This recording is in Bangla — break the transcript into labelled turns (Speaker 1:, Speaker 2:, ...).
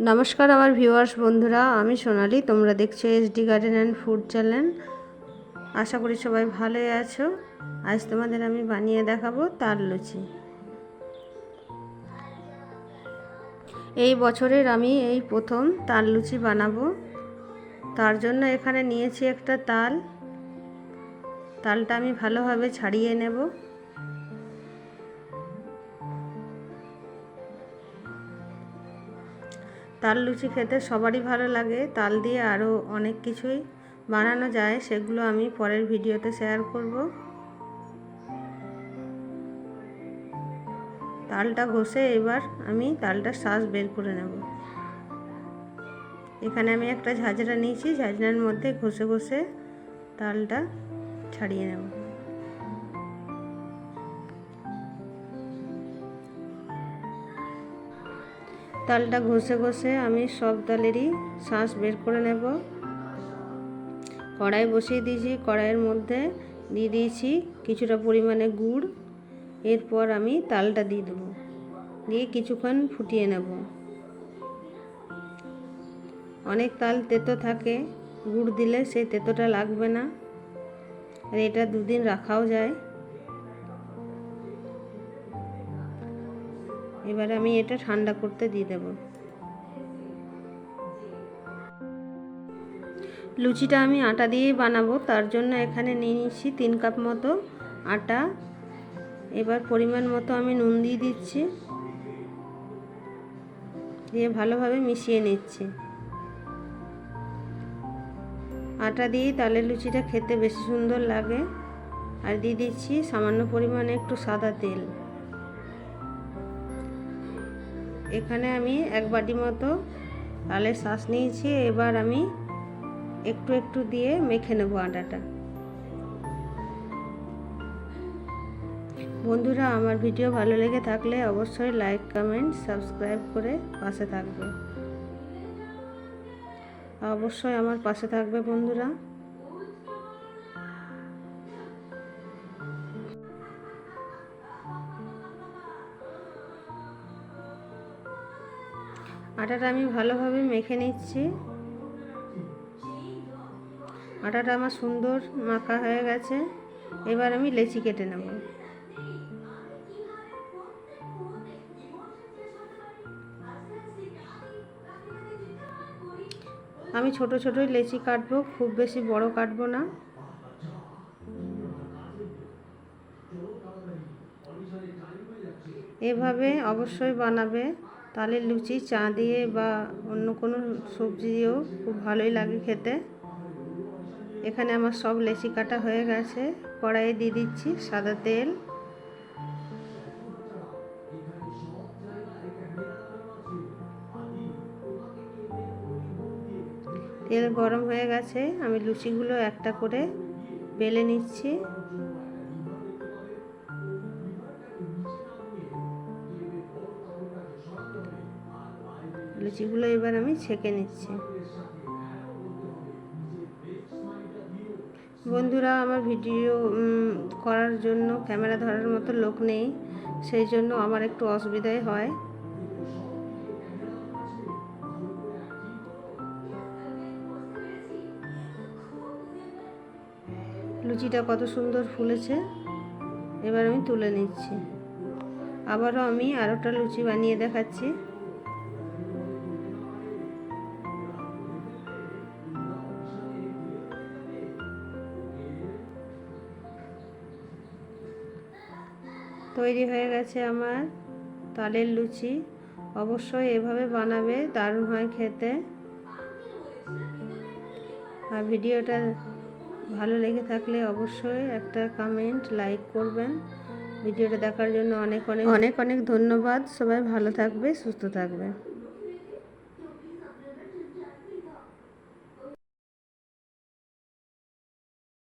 Speaker 1: নমস্কার আমার ভিউয়ার্স বন্ধুরা, আমি সোনালি। তোমরা দেখছো SD garden and food channel. আশা করি সবাই ভালোই আছো। আজ তোমাদের আমি বানিয়ে দেখাবো তাল লুচি। এই বছরের আমি এই প্রথম তাল লুচি বানাবো। তার জন্য এখানে নিয়েছি একটা তালটা আমি ভালোভাবে ছাড়িয়ে নেব। তাল লুচি খেতে সবারই ভালো লাগে। তাল দিয়ে আরও অনেক কিছুই বানানো যায়, সেগুলো আমি পরের ভিডিওতে শেয়ার করব। তালটা ঘষে এবার আমি তালটার শাঁস বের করে নেব। এখানে আমি একটা ঝাঁঝরা নিয়েছি, ঝাঁঝরার মধ্যে ঘষে ঘষে তালটা ছাড়িয়ে নেব। তালটা ঘষে ঘষে আমি সব তালেরই শাঁস বের করে নেব। কড়াই বসিয়ে দিয়েছি, কড়াইয়ের মধ্যে দিয়ে দিয়েছি কিছুটা পরিমাণে গুড়। এরপর আমি তালটা দিয়ে দেবো, দিয়ে কিছুক্ষণ ফুটিয়ে নেব। অনেক তাল তেতো থাকে, গুড় দিলে সেই তেতোটা লাগবে না, আর এটা দুদিন রাখাও যায়। এবার আমি এটা ঠান্ডা করতে দিয়ে দেব। লুচিটা আমি আটা দিয়েই বানাবো, তার জন্য এখানে নিয়ে নিচ্ছি 3 কাপ মতো আটা। এবার পরিমাণ মতো আমি নুন দিয়ে দিচ্ছি, দিয়ে ভালোভাবে মিশিয়ে নিচ্ছি। আটা দিয়েই তালের লুচিটা খেতে বেশি সুন্দর লাগে। আর দিয়ে দিচ্ছি সামান্য পরিমাণে একটু সাদা তেল। এখানে আমি 1 বাটি মতো তালের শাঁস নিয়েছি। এবার আমি একটু একটু দিয়ে মেখে নেব আটাটা। বন্ধুরা, আমার ভিডিও ভালো লেগে থাকলে অবশ্যই লাইক, কমেন্ট, সাবস্ক্রাইব করে পাশে থাকবে। অবশ্যই আমার পাশে থাকবে বন্ধুরা। আটাটা আমি ভালোভাবে মেখে নিচ্ছি। আটাটা আমার সুন্দর মাখা হয়ে গেছে। এবার আমি লেচি কেটে নেব। আমি ছোট ছোটই লেচি কাটবো, খুব বেশি বড় কাটবো না। এভাবে অবশ্যই বানাবে। তালের লুচি চা দিয়ে বা অন্য কোনো সবজি দিয়েও খুব ভালোই লাগে খেতে। এখানে আমার সব লেচি কাটা হয়ে গেছে। কড়াইয়ে দিয়ে দিচ্ছি সাদা তেল। তেল গরম হয়ে গেছে, আমি লুচিগুলো একটা করে বেলে নিচ্ছি। লুচিগুলো এবার আমি ছেঁকে নিচ্ছি। বন্ধুরা, আমার ভিডিও করার জন্য ক্যামেরা ধরার মতো লোক নেই, সেই জন্য আমার একটু অসুবিধাই হয়। লুচিটা কত সুন্দর ফুলেছে। এবার আমি তুলে নিচ্ছি। আবারও আমি আরেকটা লুচি বানিয়ে দেখাচ্ছি। তৈরি হয়ে গেছে আমার তালের লুচি। অবশ্যই এভাবে বানাবে, দারুণ হয় খেতে। আর ভিডিওটা ভালো লেগে থাকলে অবশ্যই একটা কমেন্ট, লাইক করবেন। ভিডিওটা দেখার জন্য অনেক অনেক ধন্যবাদ। সবাই ভালো থাকবে, সুস্থ থাকবে।